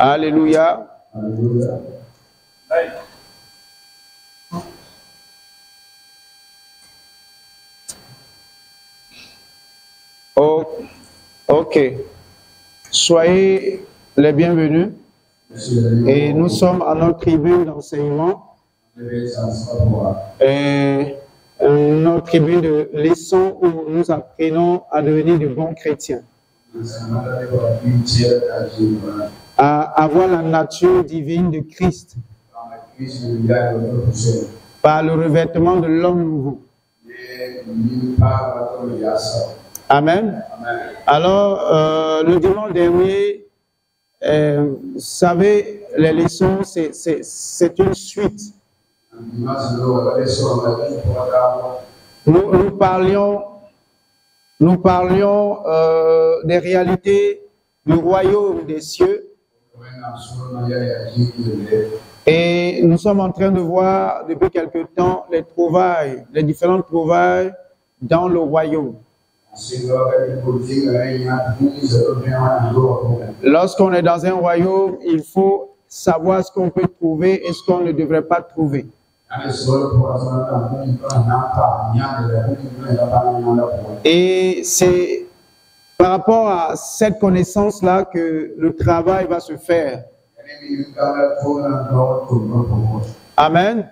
Alléluia. Alléluia. Oh, ok. Soyez les bienvenus. Et nous sommes à notre tribune d'enseignement. Et notre tribune de leçons où nous apprenons à devenir de bons chrétiens. À avoir la nature divine de Christ. Par le revêtement de l'homme nouveau. Amen. Alors, le dimanche dernier, vous savez, les leçons, c'est une suite. Nous parlions des réalités du royaume des cieux. Et nous sommes en train de voir depuis quelque temps les trouvailles, les différentes trouvailles dans le royaume. Lorsqu'on est dans un royaume, il faut savoir ce qu'on peut trouver et ce qu'on ne devrait pas trouver. Et c'est par rapport à cette connaissance-là que le travail va se faire. Amen.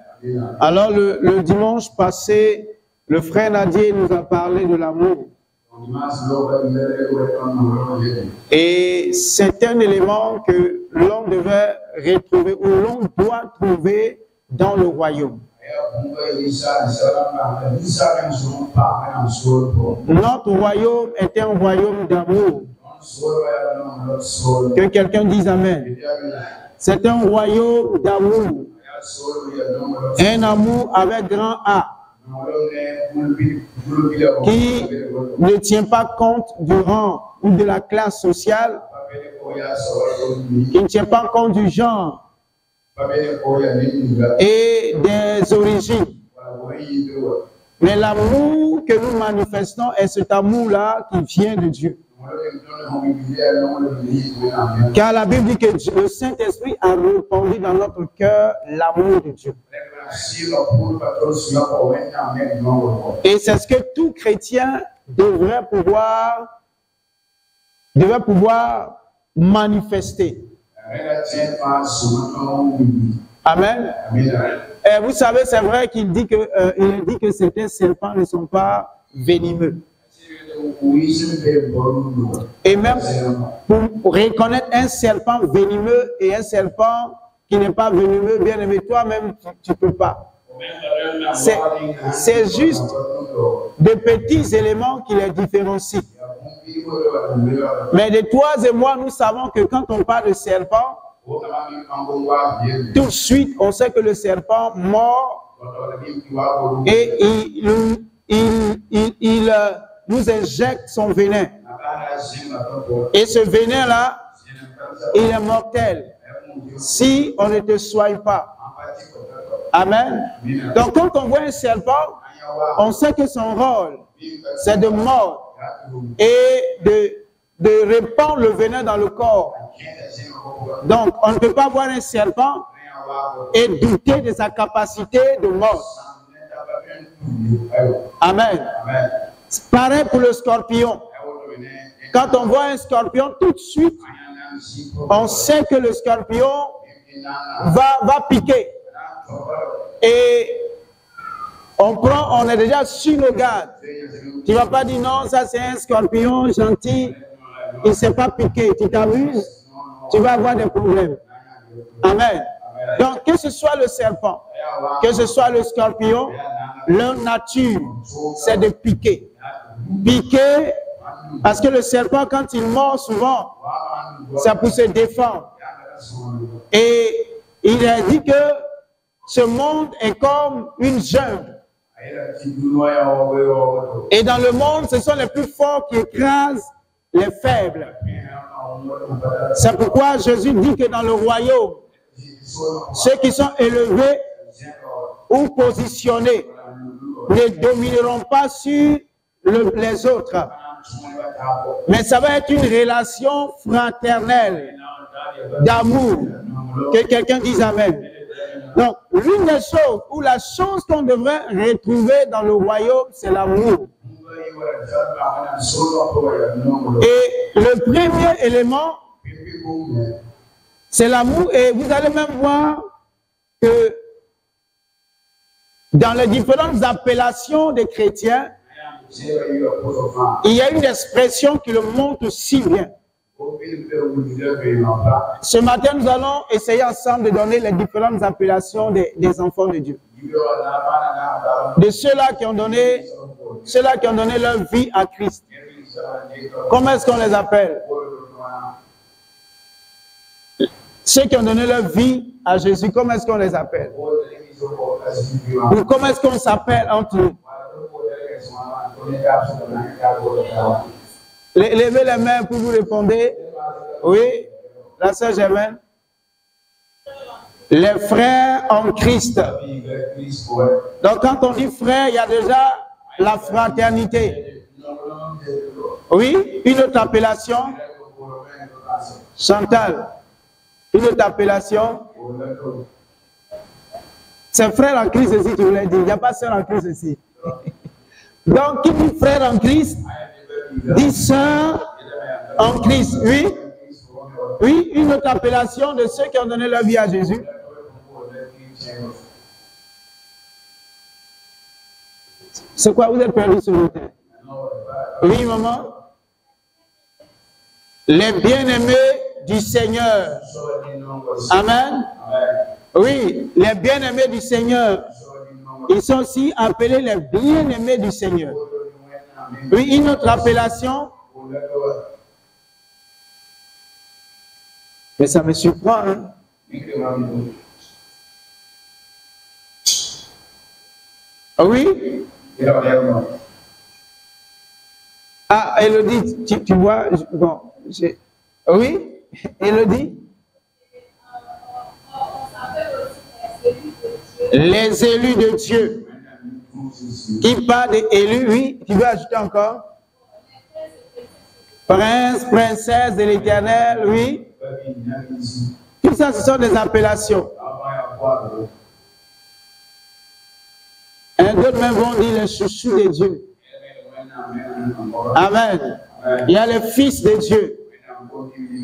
Alors le dimanche passé, le frère Nadier nous a parlé de l'amour. Et c'est un élément que l'on devait retrouver ou l'on doit trouver dans le royaume. Notre royaume est un royaume d'amour. Que quelqu'un dise Amen. C'est un royaume d'amour. Un amour avec grand A. Qui ne tient pas compte du rang ou de la classe sociale, qui ne tient pas compte du genre et des origines. Mais l'amour que nous manifestons est cet amour-là qui vient de Dieu. Car la Bible dit que le Saint-Esprit a répandu dans notre cœur l'amour de Dieu. Et c'est ce que tout chrétien devrait pouvoir manifester. Amen. Et vous savez, c'est vrai qu'il dit que certains serpents ne sont pas venimeux. Et même pour reconnaître un serpent venimeux et un serpent qui n'est pas venimeux, bien aimé, toi-même, tu ne peux pas. C'est juste de petits éléments qui les différencient. Mais de toi et moi, nous savons que quand on parle de serpent, tout de suite, on sait que le serpent mord et il nous injecte son venin. Et ce venin-là, il est mortel si on ne te soigne pas. Amen. Donc, quand on voit un serpent, on sait que son rôle, c'est de mordre et de répandre le venin dans le corps. Donc, on ne peut pas voir un serpent et douter de sa capacité de mordre. Amen. C'est pareil pour le scorpion. Quand on voit un scorpion, tout de suite, on sait que le scorpion va piquer. Et on est déjà sur nos gardes. Tu ne vas pas dire non, ça c'est un scorpion gentil, il ne s'est pas piqué. Tu t'amuses, tu vas avoir des problèmes. Amen. Donc, que ce soit le serpent, que ce soit le scorpion, leur nature, c'est de piquer. Piquer, parce que le serpent, quand il mord souvent, c'est pour se défendre. Et il a dit que ce monde est comme une jungle. Et dans le monde, ce sont les plus forts qui écrasent les faibles. C'est pourquoi Jésus dit que dans le royaume, ceux qui sont élevés ou positionnés ne domineront pas sur les autres. Mais ça va être une relation fraternelle. d'amour. Que quelqu'un dise Amen. Donc, l'une des choses, ou la chose qu'on devrait retrouver dans le royaume, c'est l'amour. Et le premier élément, c'est l'amour. Et vous allez même voir que dans les différentes appellations des chrétiens, il y a une expression qui le montre si bien. Ce matin, nous allons essayer ensemble de donner les différentes appellations des enfants de Dieu. De ceux-là qui ont donné leur vie à Christ. Comment est-ce qu'on les appelle? Ceux qui ont donné leur vie à Jésus, comment est-ce qu'on les appelle? Ou comment est-ce qu'on s'appelle entre nous? Levez les mains pour vous répondre. Oui, la sœur Germaine. Les frères en Christ. Donc quand on dit frère, il y a déjà la fraternité. Oui, une autre appellation. Chantal. Une autre appellation. C'est frère en Christ ici, tu voulais dire. Il n'y a pas sœur en Christ ici. Donc, qui dit frère en Christ, dit sœur en Christ. Oui. Oui, une autre appellation de ceux qui ont donné leur vie à Jésus. C'est quoi, vous êtes perdu ce matin? Oui, maman. Les bien-aimés du Seigneur. Amen. Oui, les bien-aimés du Seigneur. Ils sont aussi appelés les bien-aimés du Seigneur. Oui, une autre appellation. Mais ça me surprend, hein? Oui? Ah, Elodie, tu vois, bon, oui? Elodie? Les élus de Dieu. Qui parle des élus, oui? Tu veux ajouter encore? Prince, princesse de l'Éternel, oui? Tout ça, ce sont des appellations. D'autres même vont dire les chouchous de Dieu. Amen. Il y a les fils de Dieu.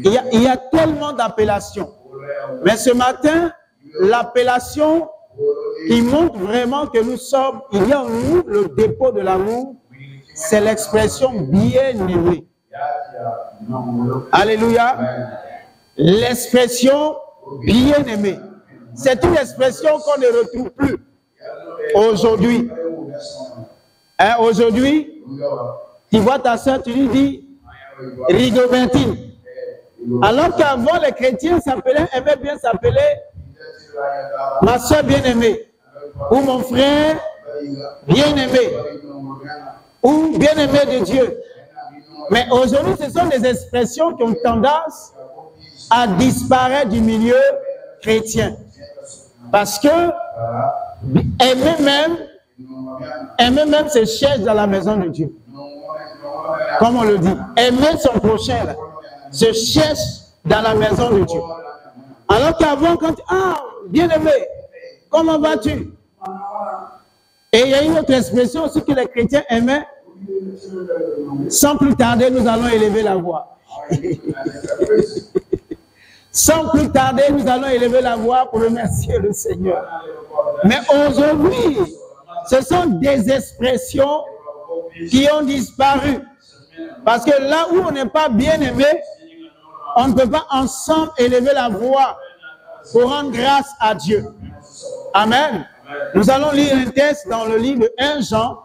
Il y a tellement d'appellations. Mais ce matin, l'appellation qui montre vraiment que nous sommes, il y a en nous le dépôt de l'amour, c'est l'expression bien-aimé. Alléluia. L'expression bien-aimé. C'est une expression qu'on ne retrouve plus aujourd'hui. Hein, aujourd'hui, tu vois ta soeur, tu lui dis Rigobentine. Alors qu'avant, les chrétiens aimaient bien s'appeler ma soeur bien-aimée, ou mon frère bien-aimé, ou bien-aimé de Dieu. Mais aujourd'hui, ce sont des expressions qui ont tendance à disparaître du milieu chrétien. Parce que aimer même se cherche dans la maison de Dieu. Comme on le dit. Aimer son prochain là, se cherche dans la maison de Dieu. Alors qu'avant, quand bien-aimé, comment vas-tu? Et il y a une autre expression aussi que les chrétiens aimaient. Sans plus tarder, nous allons élever la voix. Sans plus tarder, nous allons élever la voix pour remercier le Seigneur. Mais aujourd'hui, ce sont des expressions qui ont disparu. Parce que là où on n'est pas bien aimé, on ne peut pas ensemble élever la voix pour rendre grâce à Dieu. Amen. Nous allons lire un texte dans le livre de 1 Jean.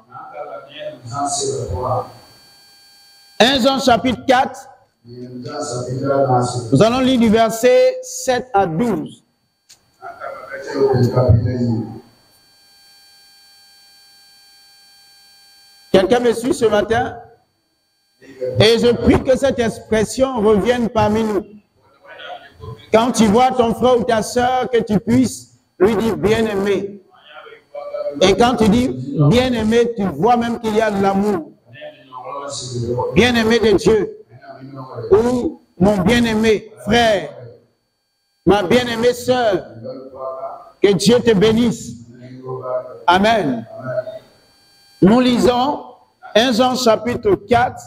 1 Jean chapitre 4. Nous allons lire du verset 7 à 12. Quelqu'un me suit ce matin? Et je prie que cette expression revienne parmi nous. Quand tu vois ton frère ou ta soeur, que tu puisses lui dire bien-aimé. Et quand tu dis bien-aimé, tu vois même qu'il y a de l'amour. Bien-aimé de Dieu. Ou mon bien-aimé frère, Ma bien-aimée sœur, que Dieu te bénisse. Amen. Nous lisons 1 Jean chapitre 4.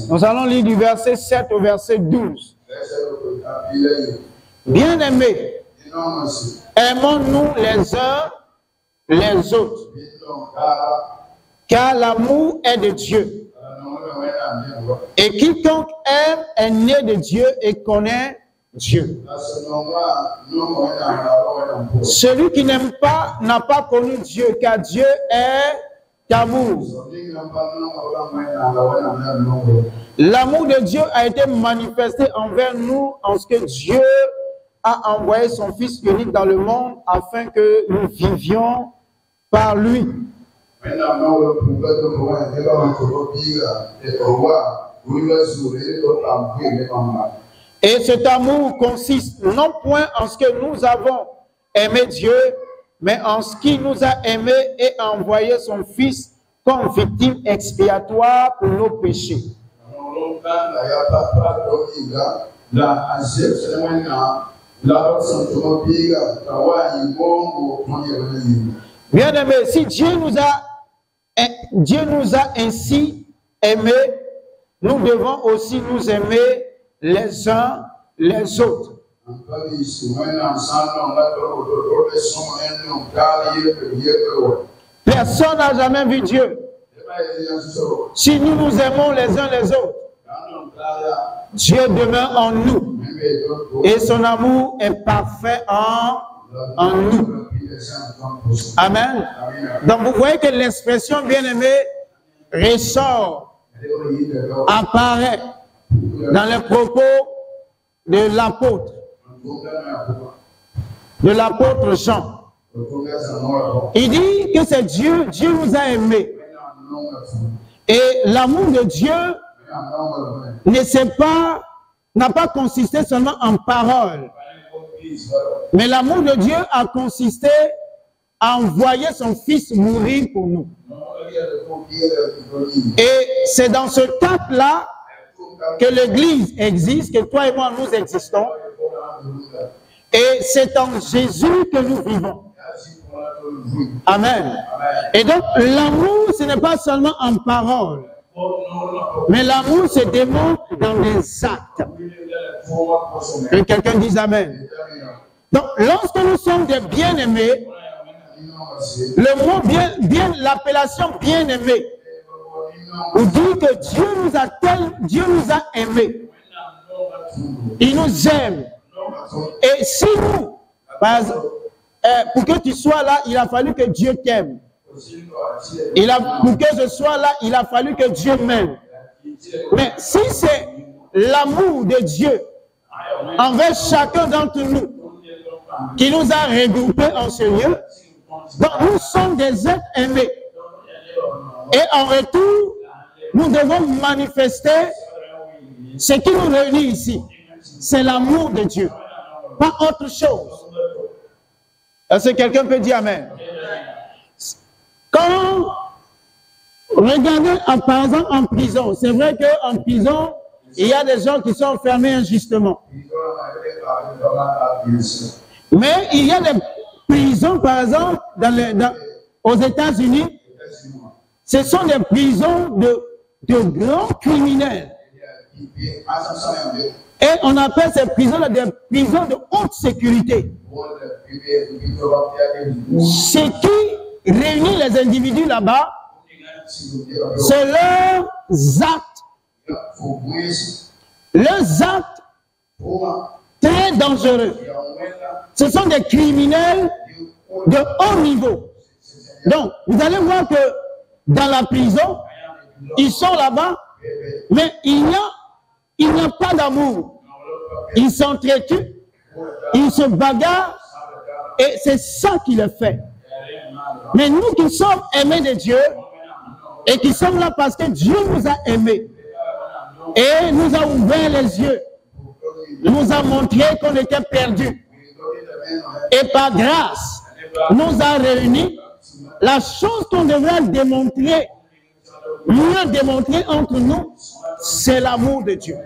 Nous allons lire du verset 7 au verset 12. Bien-aimés, aimons-nous les uns les autres, car l'amour est de Dieu. Et quiconque aime est né de Dieu et connaît Dieu. Celui qui n'aime pas n'a pas connu Dieu, car Dieu est amour. L'amour de Dieu a été manifesté envers nous en ce que Dieu a envoyé son Fils unique dans le monde afin que nous vivions par lui. Et cet amour consiste non point en ce que nous avons aimé Dieu, mais en ce qu'il nous a aimés et a envoyé son Fils comme victime expiatoire pour nos péchés. Bien-aimés, si Dieu nous a ainsi aimés, nous devons aussi nous aimer les uns les autres. Personne n'a jamais vu Dieu. Si nous nous aimons les uns les autres, Dieu demeure en nous et son amour est parfait en nous. Amen. Donc vous voyez que l'expression bien-aimé ressort, apparaît dans les propos de l'apôtre Jean. Il dit que c'est Dieu nous a aimés. Et l'amour de Dieu n'a pas consisté seulement en paroles. Mais l'amour de Dieu a consisté à envoyer son Fils mourir pour nous. Et c'est dans ce cadre-là que l'Église existe, que toi et moi nous existons. Et c'est en Jésus que nous vivons. Amen. Et donc l'amour, ce n'est pas seulement en parole, mais l'amour se démontre dans les actes. Que quelqu'un dise Amen. Donc lorsque nous sommes des bien-aimés, le mot bien, l'appellation bien-aimé, on dit que Dieu nous a aimés. Il nous aime. Et si nous, pour que tu sois là, il a fallu que Dieu t'aime. Pour que je sois là, il a fallu que Dieu m'aime. Mais si c'est l'amour de Dieu envers chacun d'entre nous qui nous a regroupés en ce lieu, donc nous sommes des êtres aimés. Et en retour, nous devons manifester ce qui nous réunit ici. C'est l'amour de Dieu, pas autre chose. Est-ce que quelqu'un peut dire Amen? Quand regardez par exemple en prison, c'est vrai qu'en prison, il y a des gens qui sont enfermés injustement. Mais il y a des prisons, par exemple, aux États-Unis, ce sont des prisons de grands criminels. Et on appelle ces prisons des prisons de haute sécurité. Ce qui réunit les individus là-bas, c'est leurs actes. Leurs actes très dangereux. Ce sont des criminels de haut niveau. Donc, vous allez voir que dans la prison, ils sont là-bas, mais il n'y a pas d'amour. Ils s'entretuent, ils se bagarrent, et c'est ça qui le fait. Mais nous qui sommes aimés de Dieu, et qui sommes là parce que Dieu nous a aimés, et nous a ouvert les yeux, nous a montré qu'on était perdus, et par grâce, nous a réunis. La chose qu'on devrait démontrer, mieux démontrer entre nous, c'est l'amour de Dieu.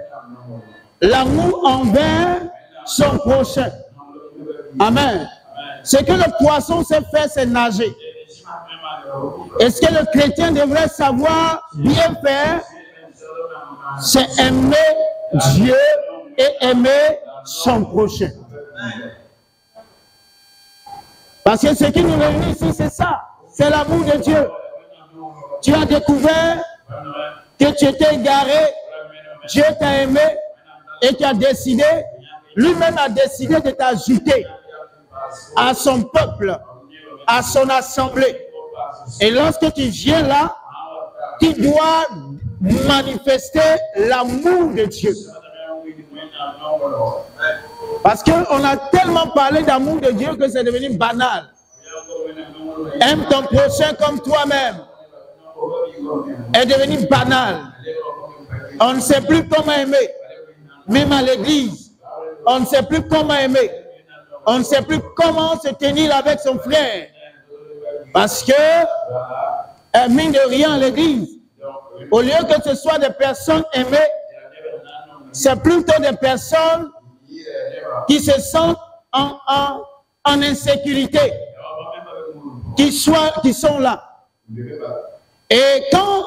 L'amour envers son prochain. Amen. Ce que le poisson sait faire, c'est nager. Est-ce que le chrétien devrait savoir bien faire? C'est aimer Dieu et aimer son prochain. Parce que ce qui nous réunit ici, c'est ça. C'est l'amour de Dieu. Tu as découvert que tu étais égaré, Dieu t'a aimé et tu as décidé, lui-même a décidé de t'ajouter à son peuple, à son assemblée. Et lorsque tu viens là, tu dois manifester l'amour de Dieu. Parce qu'on a tellement parlé d'amour de Dieu que c'est devenu banal. Aime ton prochain comme toi-même est devenu banal. On ne sait plus comment aimer. Même à l'église, on ne sait plus comment aimer. On ne sait plus comment se tenir avec son frère. Parce que, mine de rien, l'église, au lieu que ce soit des personnes aimées, c'est plutôt des personnes qui se sentent en insécurité, qui sont là. Et quand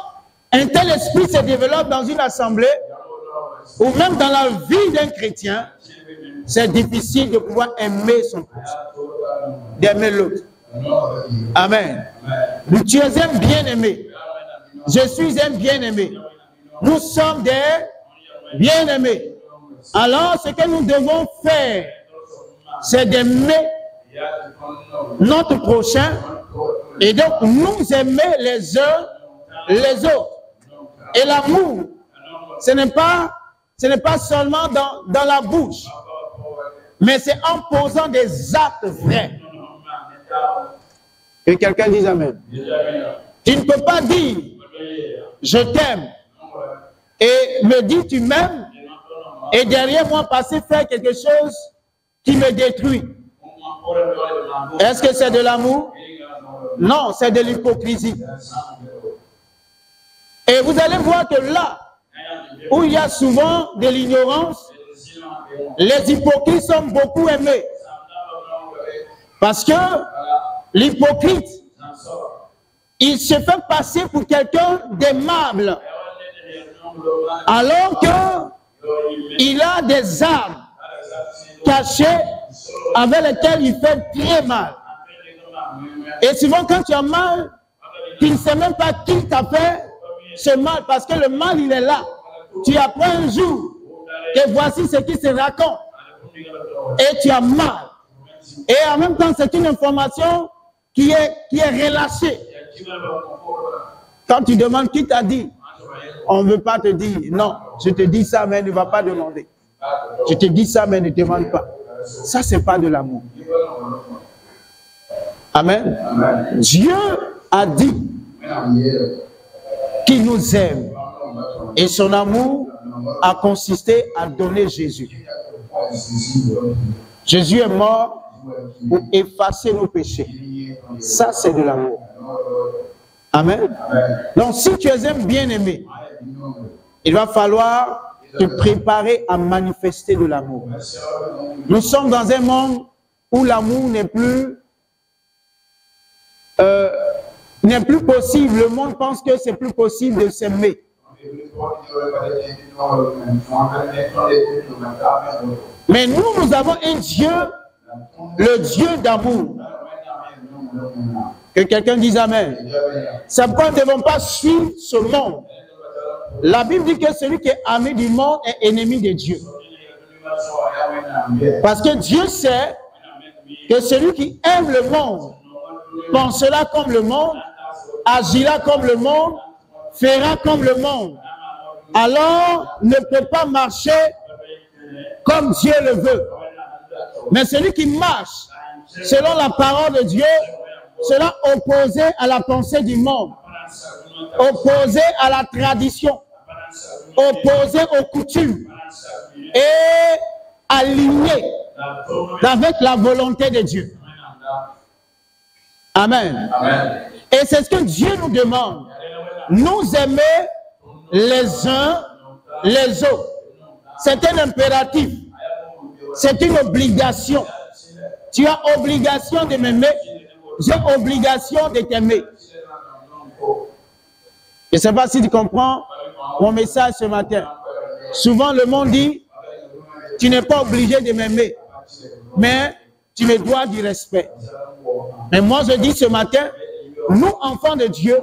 un tel esprit se développe dans une assemblée, ou même dans la vie d'un chrétien, c'est difficile de pouvoir aimer son prochain, d'aimer l'autre. Amen. Tu es un bien-aimé. Je suis un bien-aimé. Nous sommes des bien-aimés. Alors, ce que nous devons faire, c'est d'aimer notre prochain et donc nous aimer les uns les autres. Et l'amour, ce n'est pas seulement dans la bouche, mais c'est en posant des actes vrais. Que quelqu'un dise Amen. Tu ne peux pas dire je t'aime et me dire tu m'aimes et derrière moi passer faire quelque chose qui me détruit. Est-ce que c'est de l'amour? Non, c'est de l'hypocrisie. Et vous allez voir que là où il y a souvent de l'ignorance, les hypocrites sont beaucoup aimés. Parce que l'hypocrite, il se fait passer pour quelqu'un d'aimable, alors qu'il a des armes cachées avec lesquelles il fait très mal. Et souvent quand tu as mal, tu ne sais même pas qui t'a fait ce mal, parce que le mal il est là. Tu apprends un jour que voici ce qui se raconte et tu as mal. Et en même temps, c'est une information qui est relâchée. Quand tu demandes qui t'a dit, on ne veut pas te dire. Non, je te dis ça, mais ne va pas demander. Je te dis ça, mais ne demande pas. Ça, ce n'est pas de l'amour. Amen. Amen. Dieu a dit qu'il nous aime. Et son amour a consisté à donner Jésus. Jésus est mort pour effacer nos péchés. Ça, c'est de l'amour. Amen. Donc, si tu es un bien-aimé, il va falloir te préparer à manifester de l'amour. Nous sommes dans un monde où l'amour n'est plus possible. Le monde pense que c'est plus possible de s'aimer. Mais nous avons un Dieu, le Dieu d'amour. Que quelqu'un dise Amen. C'est pourquoi nous ne devons pas suivre ce monde. La Bible dit que celui qui est ami du monde est ennemi de Dieu. Parce que Dieu sait que celui qui aime le monde pensera comme le monde, agira comme le monde, fera comme le monde. Alors ne peut pas marcher comme Dieu le veut. Mais celui qui marche selon la parole de Dieu sera opposé à la pensée du monde, opposé à la tradition, opposé aux coutumes et aligné avec la volonté de Dieu. Amen. Amen. Et c'est ce que Dieu nous demande. Nous aimer les uns les autres. C'est un impératif. C'est une obligation. Tu as obligation de m'aimer. J'ai obligation de t'aimer. Je ne sais pas si tu comprends mon message ce matin. Souvent, le monde dit, tu n'es pas obligé de m'aimer, mais tu me dois du respect. Mais moi, je dis ce matin, nous, enfants de Dieu,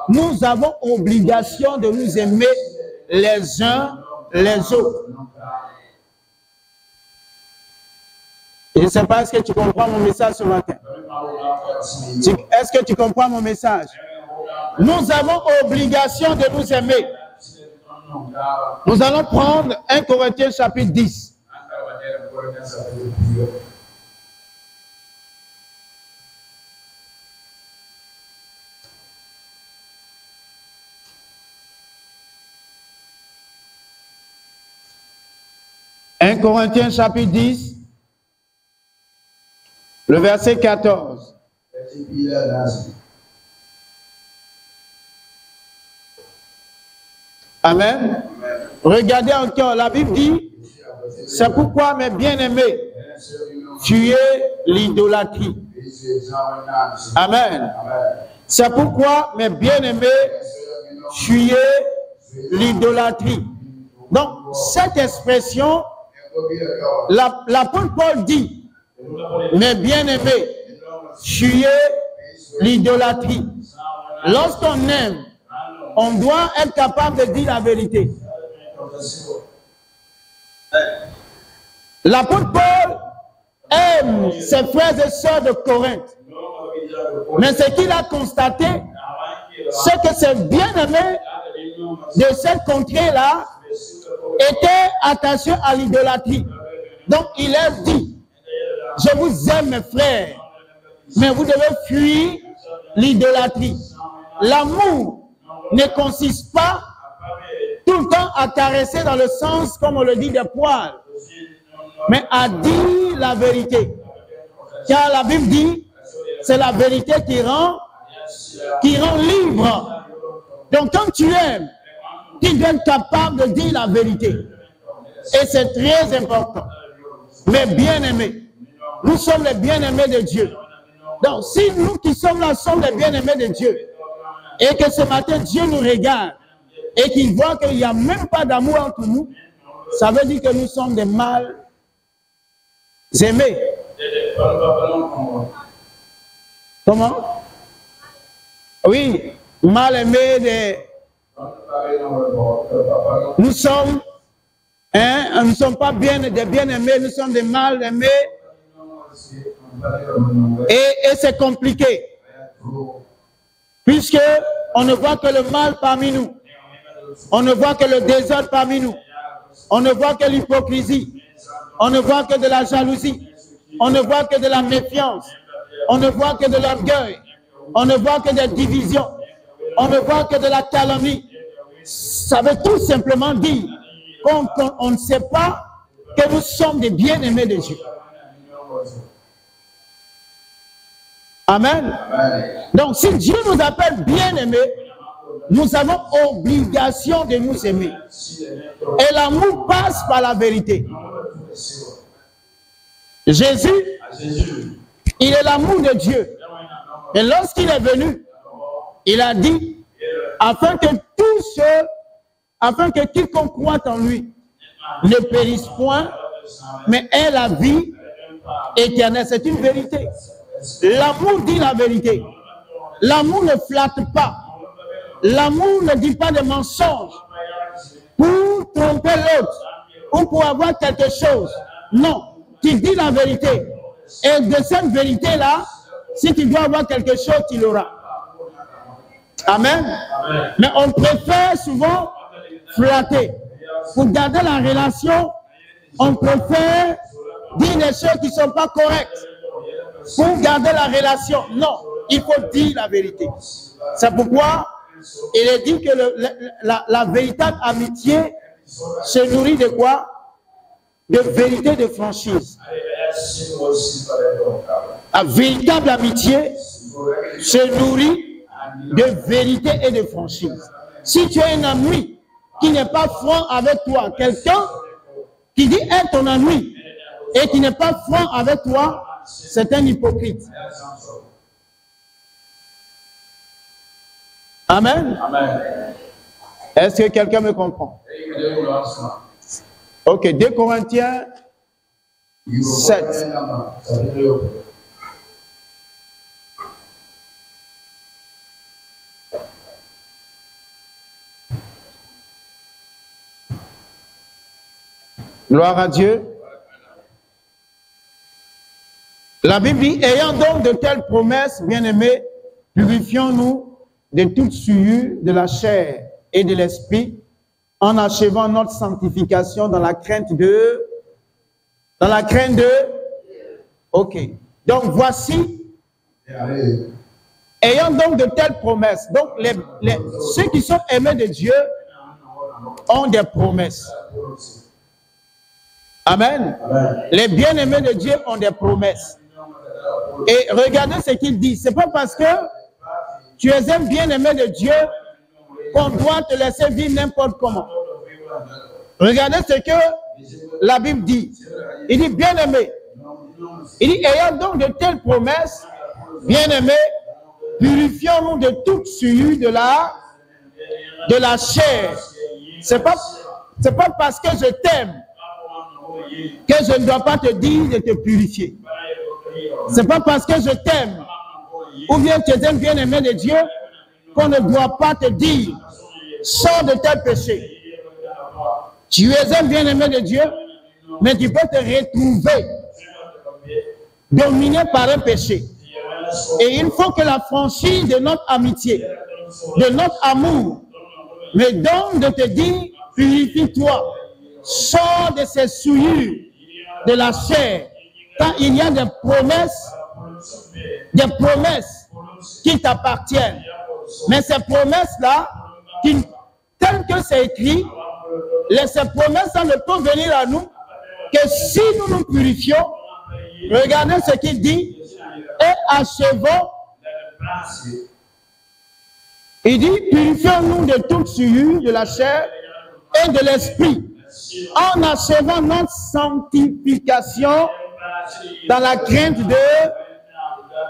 nous avons obligation de nous aimer les uns les autres. Je ne sais pas, est-ce que tu comprends mon message ce matin? Est-ce que tu comprends mon message? Nous avons obligation de nous aimer. Nous allons prendre 1 Corinthiens chapitre 10. « 1 Corinthiens chapitre 10, le verset 14. Amen. Regardez encore, la Bible dit, c'est pourquoi mes bien-aimés, fuyez l'idolâtrie. Amen. C'est pourquoi mes bien-aimés, fuyez l'idolâtrie. Donc, cette expression, l'apôtre Paul dit, mes bien-aimés, fuyez l'idolâtrie. Lorsqu'on aime, on doit être capable de dire la vérité. L'apôtre Paul aime ses frères et sœurs de Corinthe. Mais ce qu'il a constaté, c'est que ses bien-aimés de cette contrée-là étaient attachés à l'idolâtrie. Donc il a dit, je vous aime mes frères, mais vous devez fuir l'idolâtrie. L'amour ne consiste pas tout le temps à caresser dans le sens, comme on le dit, des poils, mais à dire la vérité. Car la Bible dit, c'est la vérité qui rend libre. Donc quand tu aimes, tu dois être capable de dire la vérité. Et c'est très important. Mais bien-aimés, nous sommes les bien-aimés de Dieu. Donc si nous qui sommes là sommes les bien-aimés de Dieu, et que ce matin Dieu nous regarde, et qu'il voit qu'il n'y a même pas d'amour entre nous, ça veut dire que nous sommes des mal aimés. Comment? Oui, mal aimés des... Nous sommes, nous ne sommes pas des bien-aimés, nous sommes des mal aimés. Et c'est compliqué. Puisque on ne voit que le mal parmi nous. On ne voit que le désordre parmi nous. On ne voit que l'hypocrisie. On ne voit que de la jalousie. On ne voit que de la méfiance. On ne voit que de l'orgueil. On ne voit que des divisions. On ne voit que de la calomnie. Ça veut tout simplement dire qu'on ne sait pas que nous sommes des bien-aimés de Dieu. Amen. Donc, si Dieu nous appelle bien-aimés, nous avons obligation de nous aimer. Et l'amour passe par la vérité. Jésus, il est l'amour de Dieu. Et lorsqu'il est venu, il a dit, afin que quiconque croit en lui ne périsse point, mais ait la vie éternelle. C'est une vérité. L'amour dit la vérité. L'amour ne flatte pas. L'amour ne dit pas de mensonges pour tromper l'autre ou pour avoir quelque chose. Non, tu dis la vérité. Et de cette vérité-là, si tu dois avoir quelque chose, tu l'auras. Amen. Mais on préfère souvent flatter. Pour garder la relation, on préfère dire des choses qui ne sont pas correctes. Pour garder la relation, non, il faut dire la vérité. C'est pourquoi il est dit que la véritable amitié se nourrit de quoi? De vérité, de franchise. La véritable amitié se nourrit de vérité et de franchise. Si tu as un ami qui n'est pas franc avec toi, quelqu'un qui dit être ton ami, et qui n'est pas franc avec toi, c'est un hypocrite. Amen. Est-ce que quelqu'un me comprend? Ok, 2 Corinthiens 7. Gloire à Dieu. La Bible dit, ayant donc de telles promesses, bien-aimés, purifions-nous de toute souillure de la chair et de l'esprit, en achevant notre sanctification dans la crainte de... Ok. Donc, voici, ayant donc de telles promesses. Donc, ceux qui sont aimés de Dieu ont des promesses. Amen. Les bien-aimés de Dieu ont des promesses. Et regardez ce qu'il dit. C'est pas parce que tu es un bien-aimé de Dieu qu'on doit te laisser vivre n'importe comment. Regardez ce que la Bible dit. Il dit bien-aimé. Il dit ayant donc de telles promesses, bien-aimé, purifions-nous de toute souillure de la chair. C'est pas parce que je t'aime que je ne dois pas te dire de te purifier. C'est pas parce que je t'aime ou bien tu es un bien-aimé de Dieu qu'on ne doit pas te dire sors de tel péché. Tu es un bien-aimé de Dieu, mais tu peux te retrouver dominé par un péché. Et il faut que la franchise de notre amitié, de notre amour, me donne de te dire purifie-toi. Sors de ces souillures de la chair, quand il y a des promesses qui t'appartiennent. Mais ces promesses-là, telles que c'est écrit, ces promesses-là ne peuvent venir à nous que si nous nous purifions. Regardez ce qu'il dit, et achevons. Il dit, purifions-nous de toute souillure de la chair et de l'esprit, en achevant notre sanctification dans la crainte de...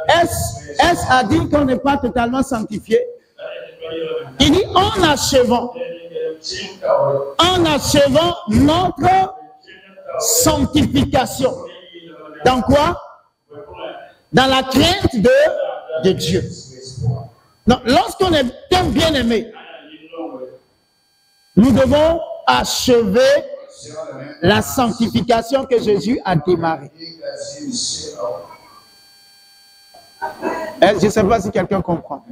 Est-ce à dire qu'on n'est pas totalement sanctifié? Il dit en achevant notre sanctification. Dans quoi? Dans la crainte de Dieu. Donc, lorsqu'on est un bien-aimé, nous devons achever la sanctification que Jésus a démarrée. Je ne sais pas si quelqu'un comprend.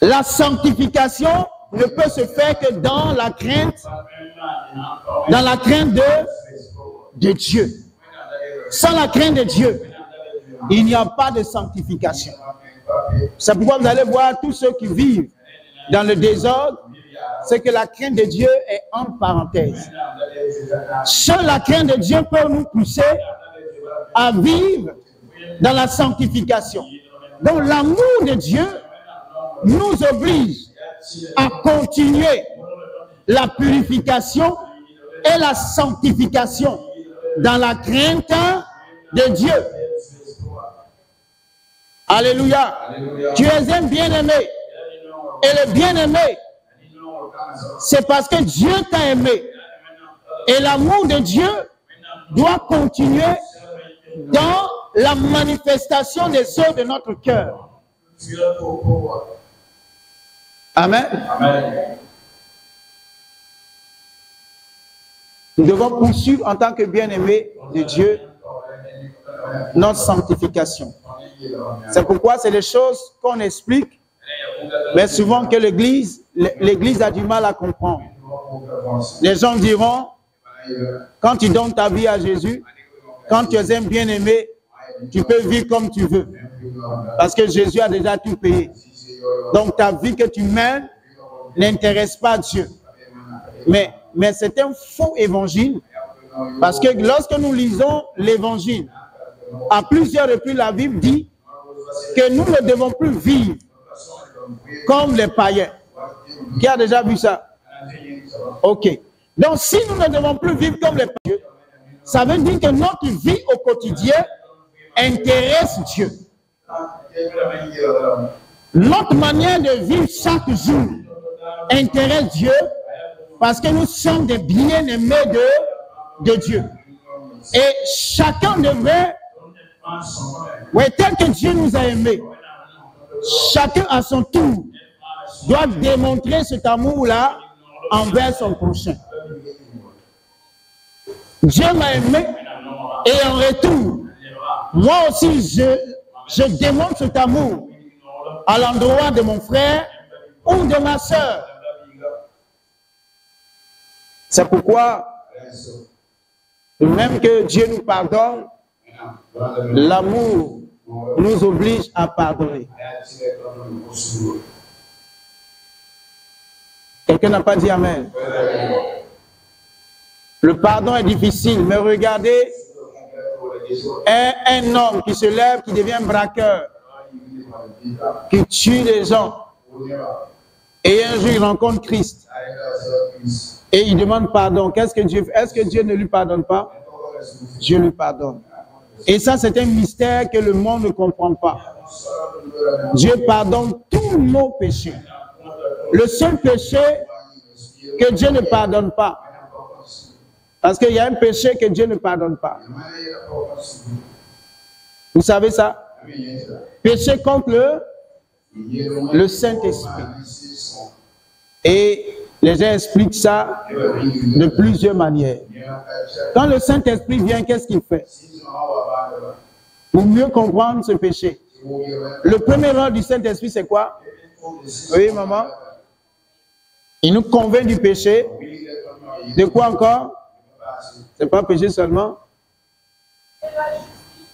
La sanctification ne peut se faire que dans la crainte de Dieu. Sans la crainte de Dieu, il n'y a pas de sanctification. C'est pourquoi vous allez voir tous ceux qui vivent dans le désordre, c'est que la crainte de Dieu est entre parenthèses. Seule la crainte de Dieu peut nous pousser à vivre dans la sanctification. Donc l'amour de Dieu nous oblige à continuer la purification et la sanctification dans la crainte de Dieu. Alléluia. Tu es un bien-aimé. Et le bien-aimé, c'est parce que Dieu t'a aimé. Et l'amour de Dieu doit continuer dans la manifestation des œuvres de notre cœur. Amen. Nous devons poursuivre en tant que bien-aimés de Dieu notre sanctification. C'est pourquoi c'est des choses qu'on explique, mais souvent que l'Église a du mal à comprendre. Les gens diront, quand tu donnes ta vie à Jésus, quand tu es un bien-aimé, tu peux vivre comme tu veux. Parce que Jésus a déjà tout payé. Donc ta vie que tu mènes n'intéresse pas Dieu. Mais c'est un faux évangile. Parce que lorsque nous lisons l'évangile, à plusieurs reprises la Bible dit que nous ne devons plus vivre comme les païens. Qui a déjà vu ça? Ok. Donc si nous ne devons plus vivre comme les païens, Ça veut dire que notre vie au quotidien intéresse Dieu. Notre manière de vivre chaque jour intéresse Dieu parce que nous sommes des bien-aimés de Dieu. Et chacun devrait, oui, tel que Dieu nous a aimés, chacun à son tour doit démontrer cet amour-là envers son prochain. Dieu m'a aimé et en retour, moi aussi je démontre cet amour à l'endroit de mon frère ou de ma soeur. C'est pourquoi, même que Dieu nous pardonne, l'amour nous oblige à pardonner. Quelqu'un n'a pas dit Amen. Le pardon est difficile, mais regardez un homme qui se lève, qui devient braqueur, qui tue les gens, et un jour il rencontre Christ, et il demande pardon. Qu'est-ce que Dieu fait? Est-ce que Dieu ne lui pardonne pas? Dieu lui pardonne. Et ça, c'est un mystère que le monde ne comprend pas. Dieu pardonne tous nos péchés. Le seul péché que Dieu ne pardonne pas, parce qu'il y a un péché que Dieu ne pardonne pas. Vous savez ça? Péché contre le Saint-Esprit. Et les gens expliquent ça de plusieurs manières. Quand le Saint-Esprit vient, qu'est-ce qu'il fait? Pour mieux comprendre ce péché. Le premier rôle du Saint-Esprit, c'est quoi? Oui, maman? Il nous convainc du péché. De quoi encore? C'est pas péché seulement.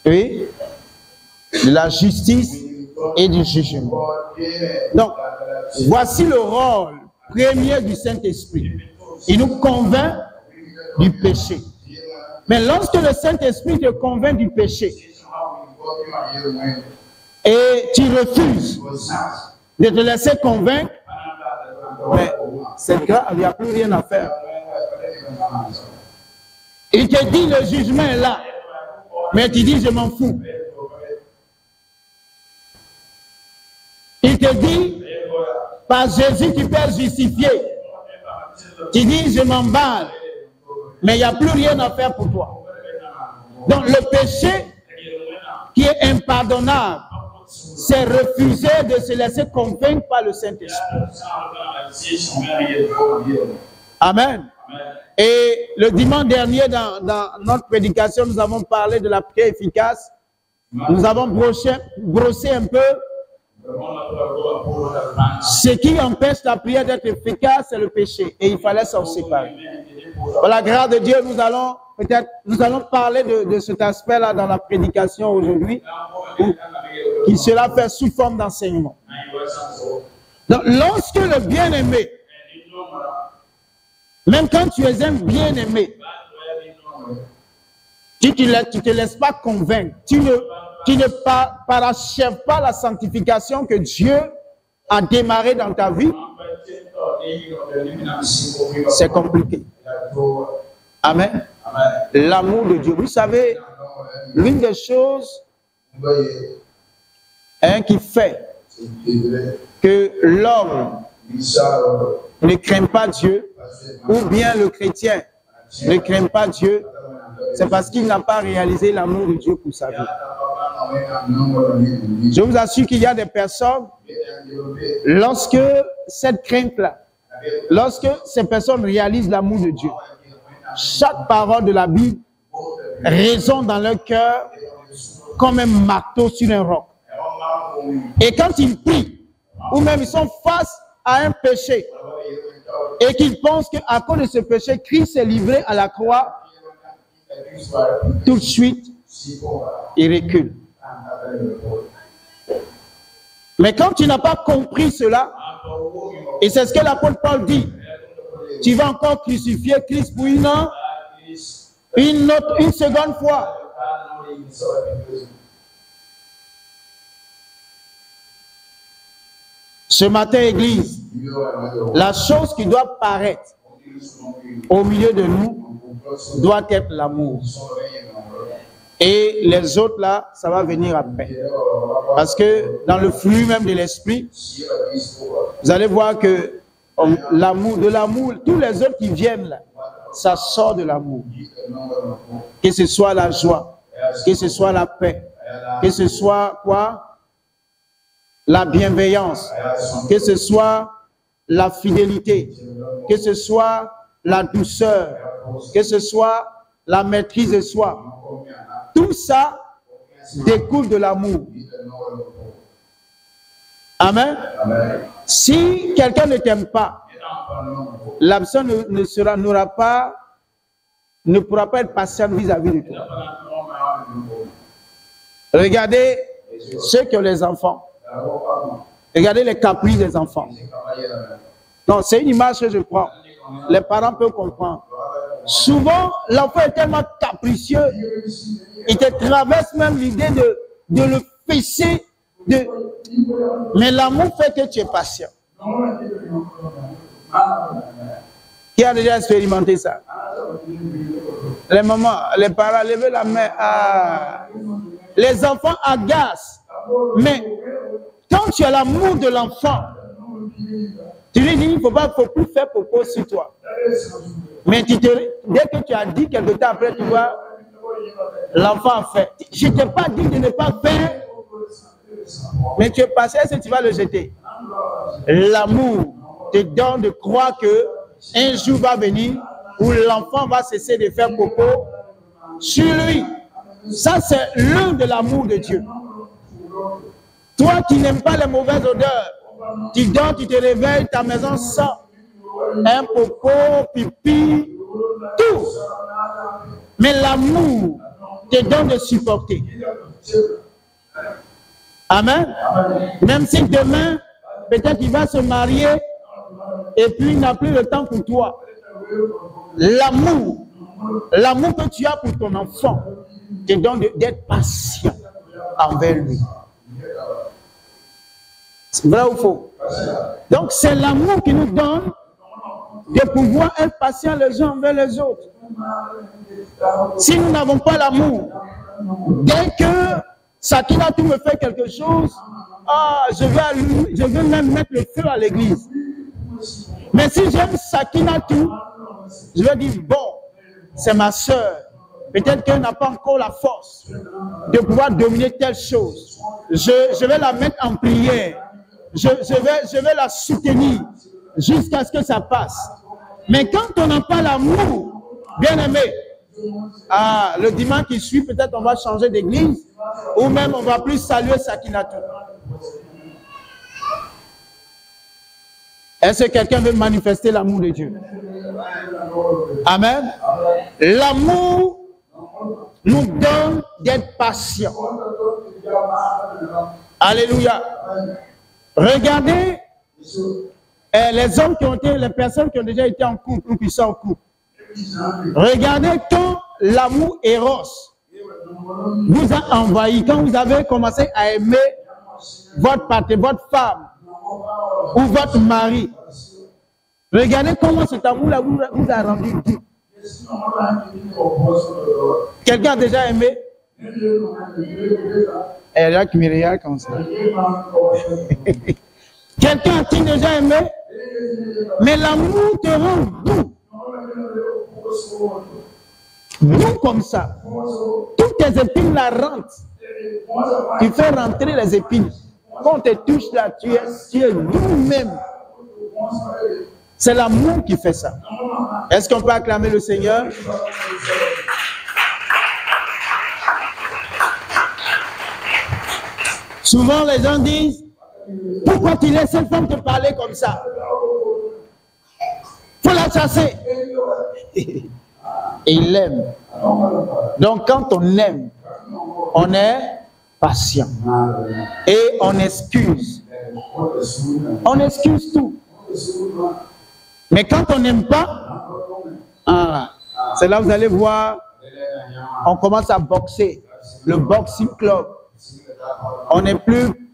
Oui. De la justice et du jugement. Donc, voici le rôle premier du Saint-Esprit. Il nous convainc du péché. Mais lorsque le Saint-Esprit te convainc du péché et tu refuses de te laisser convaincre, mais c'est grave, il n'y a plus rien à faire. Il te dit le jugement est là, mais tu dis je m'en fous. Il te dit par Jésus tu peux être justifié. Tu dis je m'emballe, mais il n'y a plus rien à faire pour toi. Donc le péché qui est impardonnable, c'est refuser de se laisser convaincre par le Saint-Esprit. Amen. Et le dimanche dernier, dans notre prédication, nous avons parlé de la prière efficace. Nous avons brossé un peu. Ce qui empêche la prière d'être efficace, c'est le péché. Et il fallait s'en séparer. Par la grâce de Dieu, nous allons parler de cet aspect-là dans la prédication aujourd'hui, qui sera fait sous forme d'enseignement. Donc, lorsque le bien-aimé, même quand tu es un bien-aimé, tu ne te laisses pas convaincre, tu ne parachèves pas la sanctification que Dieu a démarré dans ta vie, c'est compliqué. Amen. L'amour de Dieu. Vous savez, l'une des choses qui fait que l'homme ne craint pas Dieu, ou bien le chrétien ne craint pas Dieu, c'est parce qu'il n'a pas réalisé l'amour de Dieu pour sa vie. Je vous assure qu'il y a des personnes, lorsque cette crainte-là, lorsque ces personnes réalisent l'amour de Dieu, chaque parole de la Bible résonne dans leur cœur comme un marteau sur un roc. Et quand ils prient, ou même ils sont face à un péché, et qu'ils pensent qu'à cause de ce péché, Christ s'est livré à la croix, tout de suite, ils reculent. Mais quand tu n'as pas compris cela, et c'est ce que l'apôtre Paul dit, tu vas encore crucifier Christ pour une seconde fois. Ce matin, Église, la chose qui doit paraître au milieu de nous doit être l'amour. Et les autres là, ça va venir après. Parce que dans le flux même de l'esprit, vous allez voir que l'amour, de l'amour, tous les autres qui viennent là, ça sort de l'amour. Que ce soit la joie, que ce soit la paix, que ce soit quoi? La bienveillance, que ce soit la fidélité, que ce soit la douceur, que ce soit la maîtrise de soi. Tout ça découle de l'amour. Amen. Si quelqu'un ne t'aime pas, la personne ne pourra pas être patiente vis-à-vis de toi. Regardez ceux qui ont les enfants. Regardez les caprices des enfants. Non, c'est une image que je prends. Les parents peuvent comprendre. Souvent, l'enfant est tellement capricieux, il te traverse même l'idée de le fesser. Mais l'amour fait que tu es patient. Qui a déjà expérimenté ça? Les mamans, les parents, levez la main. Ah. Les enfants agacent. Mais quand tu as l'amour de l'enfant, tu lui dis, il ne faut plus faire popo sur toi. Mais dès que tu as dit quelque temps après, tu vois, l'enfant a fait. Je ne t'ai pas dit de ne pas faire, mais tu es passé, est-ce que tu vas le jeter? L'amour te donne de croire que un jour va venir où l'enfant va cesser de faire popo sur lui. Ça, c'est l'un de l'amour de Dieu. Toi qui n'aimes pas les mauvaises odeurs, tu dors, tu te réveilles, ta maison sent un popo, pipi, tout. Mais l'amour te donne de supporter. Amen. Même si demain, peut-être il va se marier et puis il n'a plus le temps pour toi. L'amour que tu as pour ton enfant te donne d'être patient envers lui. C'est vrai ou faux? Donc c'est l'amour qui nous donne de pouvoir être patient les uns envers les autres. Si nous n'avons pas l'amour, dès que Sakinatou me fait quelque chose, je vais même mettre le feu à l'église. Mais si j'aime Sakinatou, je vais dire, bon, c'est ma soeur. Peut-être qu'elle n'a pas encore la force de pouvoir dominer telle chose. Je vais la mettre en prière. Je vais la soutenir jusqu'à ce que ça passe. Mais quand on n'a pas l'amour, bien aimé, le dimanche qui suit, peut-être on va changer d'église ou même on va plus saluer Sakinatou. Est-ce que quelqu'un veut manifester l'amour de Dieu? Amen. L'amour nous donne d'être patients. Alléluia. Regardez les hommes qui ont été, les personnes qui ont déjà été en couple ou qui sont en couple. Regardez quand l'amour Eros vous a envahi, quand vous avez commencé à aimer votre partenaire, votre femme ou votre mari. Regardez comment cet amour-là vous a rendu doux. Quelqu'un a déjà aimé? Elle a qui me regarde comme ça. Quelqu'un a-t-il déjà aimé? Mais l'amour te rend doux. Doux comme ça. Toutes tes épines la rentrent. Tu fais rentrer les épines. Quand on te touche là, tu es doux même. C'est l'amour qui fait ça. Est-ce qu'on peut acclamer le Seigneur? Souvent les gens disent, pourquoi tu laisses cette femme te parler comme ça? Faut la chasser. Et il l'aime. Donc quand on aime, on est patient. Et on excuse. On excuse tout. Mais quand on n'aime pas, c'est là que vous allez voir, on commence à boxer. Le boxing club. On n'est plus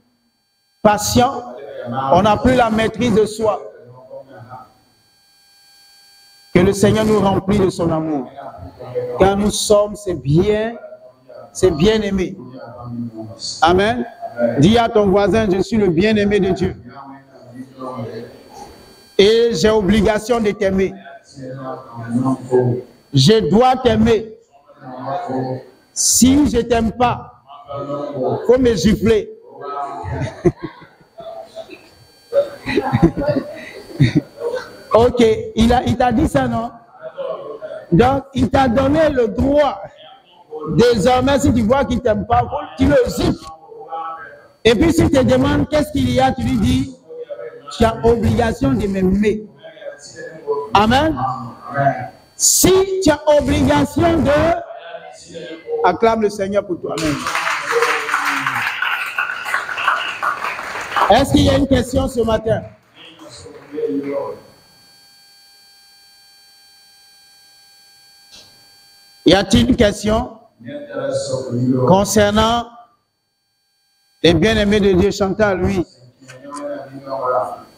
patient, on n'a plus la maîtrise de soi. Que le Seigneur nous remplit de son amour. Car nous sommes ses bien-aimés. Amen. Dis à ton voisin, je suis le bien-aimé de Dieu. Et j'ai obligation de t'aimer. Je dois t'aimer. Si je ne t'aime pas, il faut me gifler. Ok, il t'a dit ça, non? Donc, il t'a donné le droit. Désormais, si tu vois qu'il ne t'aime pas, tu le zippes. Et puis, si tu te demandes qu'est-ce qu'il y a, tu lui dis, tu as obligation de m'aimer. Amen. Si tu as obligation de... Acclame le Seigneur pour toi. Amen. Est-ce qu'il y a une question ce matin? Y a-t-il une question concernant les bien-aimés de Dieu? Chantal, oui.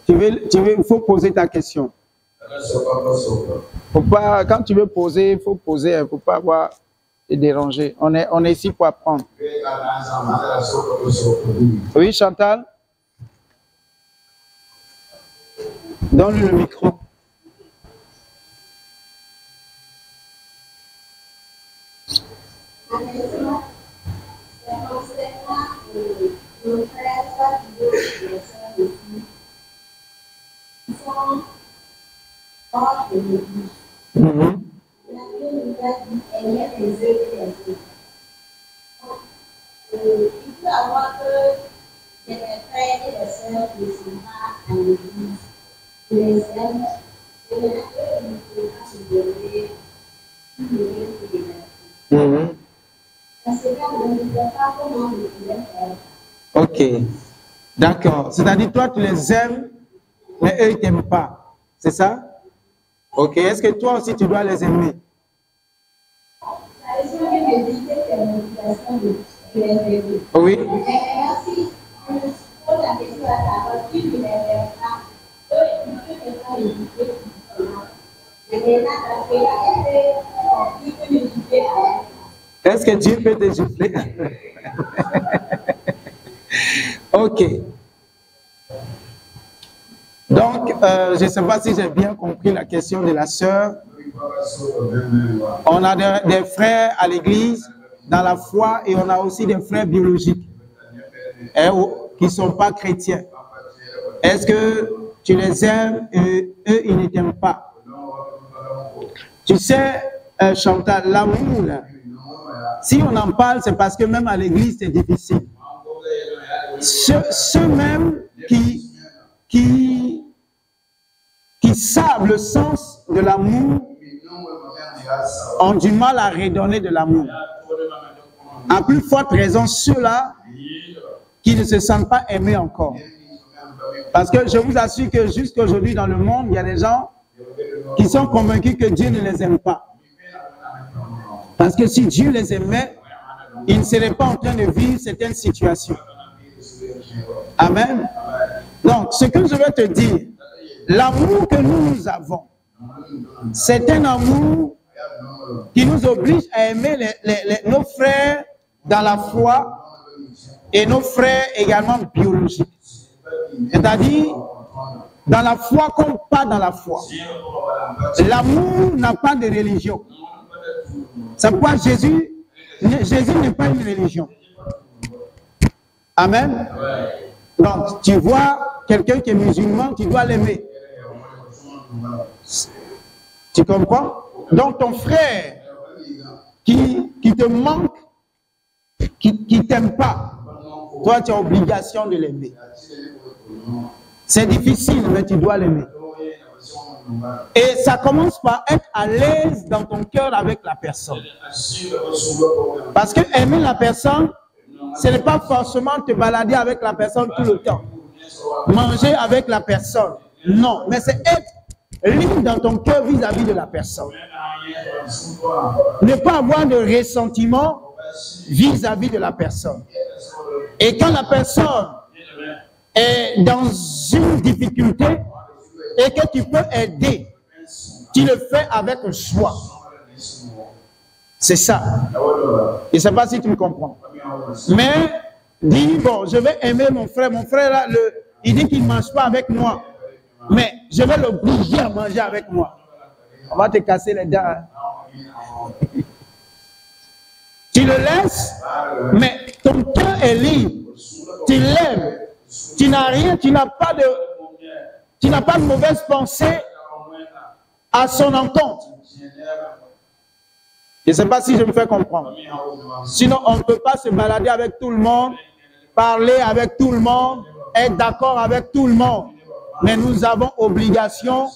Il faut poser ta question. Faut pas, quand tu veux poser, il faut poser, il ne faut pas avoir te déranger. On est ici pour apprendre. Oui, Chantal? Donne-lui le micro. Il peut avoir que les frères et les sœurs ne sont pas à l'église. Les aiment, et les frères ne peuvent pas se donner tout le reste de parce que quand on ne sait pas comment on les faire. Ok. D'accord. C'est-à-dire, toi, tu les aimes, mais eux, ils ne t'aiment pas. C'est ça? Ok. Est-ce que toi aussi, tu dois les aimer? Ça veut dire que je dis que c'est une motivation de les aimer. Oui. Merci. On se pose la question à savoir qui ne les aime pas. Eux, ils peuvent pas les guider. Mais maintenant, parce qu'il y a Dieu peut les guider à elle. Est-ce que Dieu peut te gifler? Ok. Donc, je ne sais pas si j'ai bien compris la question de la sœur. On a des frères à l'église dans la foi et on a aussi des frères biologiques qui ne sont pas chrétiens. Est-ce que tu les aimes et eux, ils ne t'aiment pas? Tu sais, Chantal, l'amour, là, si on en parle, c'est parce que même à l'église, c'est difficile. Ceux même qui savent le sens de l'amour ont du mal à redonner de l'amour. À plus forte raison, ceux-là qui ne se sentent pas aimés encore. Parce que je vous assure que jusqu'à aujourd'hui dans le monde, il y a des gens qui sont convaincus que Dieu ne les aime pas. Parce que si Dieu les aimait, ils ne seraient pas en train de vivre certaines situations. Amen. Donc, ce que je veux te dire, l'amour que nous avons, c'est un amour qui nous oblige à aimer nos frères dans la foi et nos frères également biologiques. C'est-à-dire, dans la foi comme pas dans la foi. L'amour n'a pas de religion. C'est pourquoi Jésus n'est pas une religion. Amen. Donc, tu vois quelqu'un qui est musulman, tu dois l'aimer. Tu comprends? Donc, ton frère qui te manque, qui ne t'aime pas, toi, tu as obligation de l'aimer. C'est difficile, mais tu dois l'aimer. Et ça commence par être à l'aise dans ton cœur avec la personne. Parce que aimer la personne, ce n'est pas forcément te balader avec la personne tout le temps. Manger avec la personne. Non, mais c'est être libre dans ton cœur vis-à-vis de la personne. Ne pas avoir de ressentiment vis-à-vis de la personne. Et quand la personne est dans une difficulté et que tu peux aider, Tu le fais avec joie. C'est ça. Je ne sais pas si tu me comprends. Mais dis, bon, je vais aimer mon frère. Mon frère, là, il dit qu'il ne mange pas avec moi. Mais je vais l'obliger à manger avec moi. On va te casser les dents. Hein. Tu le laisses, mais ton cœur est libre. Tu l'aimes. Tu n'as rien, tu n'as pas de mauvaise pensée à son encontre. Je ne sais pas si je me fais comprendre. Sinon, on ne peut pas se balader avec tout le monde, parler avec tout le monde, être d'accord avec tout le monde. Mais nous avons obligation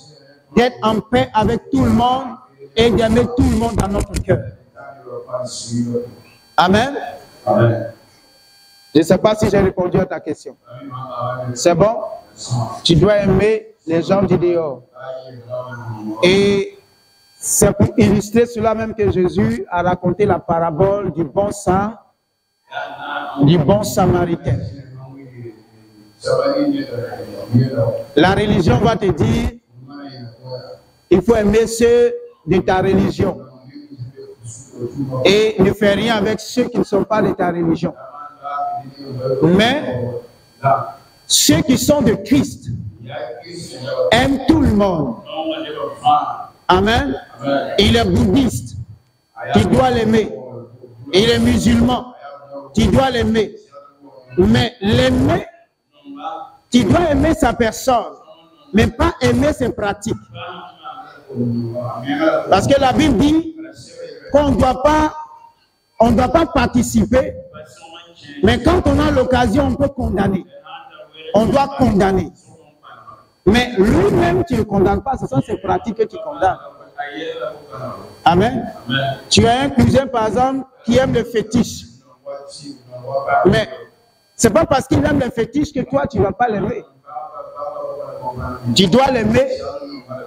d'être en paix avec tout le monde et d'aimer tout le monde dans notre cœur. Amen. Amen. Je ne sais pas si j'ai répondu à ta question. C'est bon? Tu dois aimer les gens du dehors. Et c'est pour illustrer cela même que Jésus a raconté la parabole du bon samaritain. La religion va te dire, il faut aimer ceux de ta religion. Et ne fais rien avec ceux qui ne sont pas de ta religion. Mais ceux qui sont de Christ aiment tout le monde. Amen. Il est bouddhiste, tu dois l'aimer. Il est musulman, tu dois l'aimer. Mais l'aimer, tu dois aimer sa personne, mais pas aimer ses pratiques. Parce que la Bible dit qu'on ne doit pas participer, mais quand on a l'occasion, on peut condamner. On doit condamner. Mais lui-même, tu ne condamnes pas, ce sont ses pratiques que tu condamnes. Amen. Tu as un cousin, par exemple, qui aime le fétiche. Mais ce n'est pas parce qu'il aime le fétiche que toi, tu ne vas pas l'aimer. Tu dois l'aimer,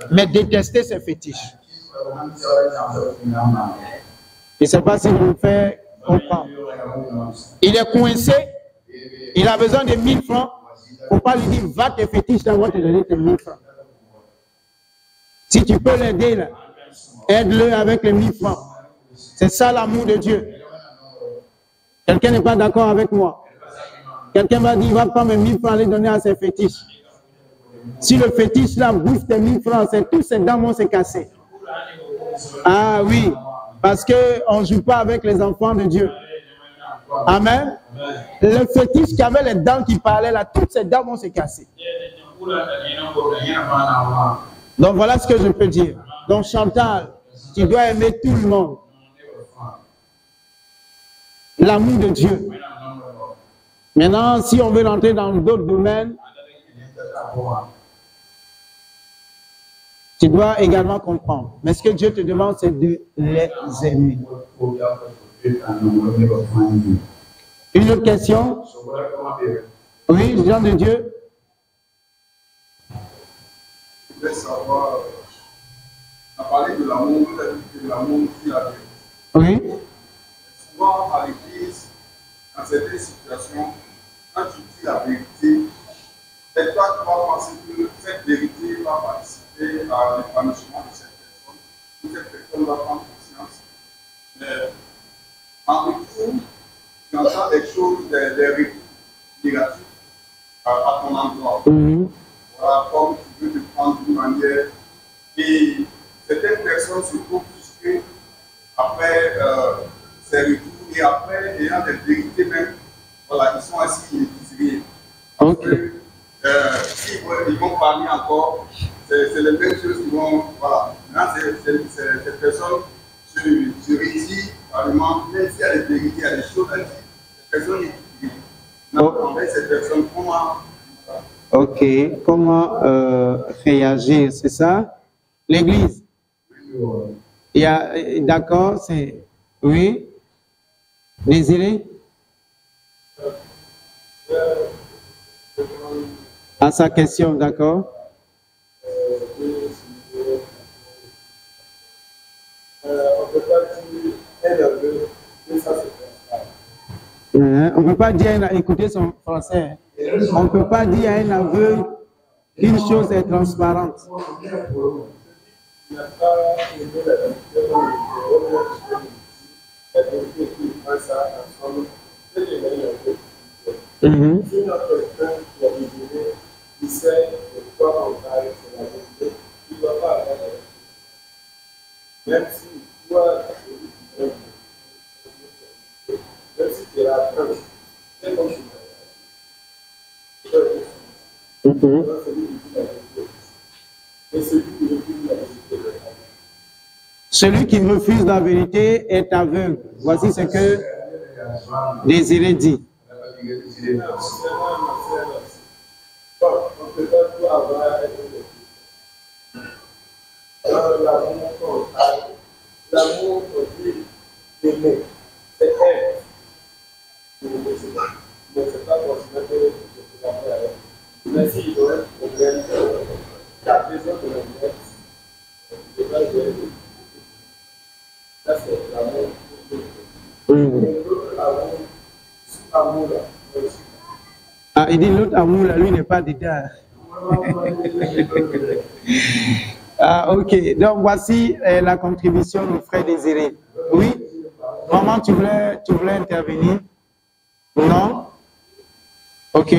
mais détester ses fétiches. Je ne sais pas si je me fais comprendre. Il est coincé, il a besoin de 1000 francs. Il ne faut pas lui dire, va tes fétiches, on va te donner tes 1000 francs. Si tu peux l'aider, là, aide-le avec les 1000 francs. C'est ça l'amour de Dieu. Quelqu'un n'est pas d'accord avec moi. Quelqu'un va dire, va prendre mes 1000 francs, les donner à ses fétiches. Si le fétiche là bouffe tes 1000 francs, c'est tous ces dents vont se casser. Ah oui, parce qu'on ne joue pas avec les enfants de Dieu. Amen. Le fétiche qui avait les dents qui parlaient là, toutes ces dents vont se casser. Donc voilà ce que je peux dire. Donc Chantal, tu dois aimer tout le monde. L'amour de Dieu. Maintenant, si on veut rentrer dans d'autres domaines, tu dois également comprendre. Mais ce que Dieu te demande, c'est de les aimer. Une autre question? Oui, gens de Dieu? Je voulais savoir, on a parlé de l'amour, de l'amour qui a. Oui. Souvent à l'église, dans certaines situations, quand tu dis la vérité, et toi, tu vas penser que cette vérité va participer à l'épanouissement de cette personne, ou cette personne va prendre conscience. Mais en retour, tu entends des choses, des retours négatifs à ton endroit. Voilà, comme tu veux te prendre d'une manière. Et certaines personnes se trouvent frustrées après ces retours et après ayant des vérités même. Voilà, ils sont assis, ils ne disent rien. Parce que si ils vont parler encore, c'est les mêmes choses qui vont. Voilà. Maintenant, ces personnes se réussissent carrément, même s'il y a des vérités, il y a des choses à dire. Ces personnes ne disent rien. Avec ces personnes, comment. Ok, comment réagir, c'est ça? L'église. Il y a, d'accord, c'est. Oui. Désiré? À sa question, d'accord? On ne peut pas dire, écoutez son français. On ne peut pas dire à un aveugle qu'une chose est transparente. n'a pas aimé la vérité, la vérité qui prend ça ensemble, c'est les meilleurs. Si notre quelqu'un qui a désigné, qui sait de quoi on parle, c'est la vérité, il ne doit pas avoir la vérité. Même si toi, même si tu es la preuve, c'est comme tu m'as Celui qui refuse la vérité est aveugle. Voici ce que Désiré dit. On peut pas tout avoir dans l'amour qu'on a, l'amour qu'on dit d'aimer, c'est elle. Mais c'est pas forcément que je peux l'appeler avec. Mais s'il doit être problème, il y a besoin de l'aimer. Je vais dire, ça c'est l'amour. L'autre amour là, Ah, il dit l'autre amour là, lui n'est pas dedans. Ah, ok. Donc voici la contribution du frère Désiré. Oui? Maman, tu voulais intervenir? Non? Ok.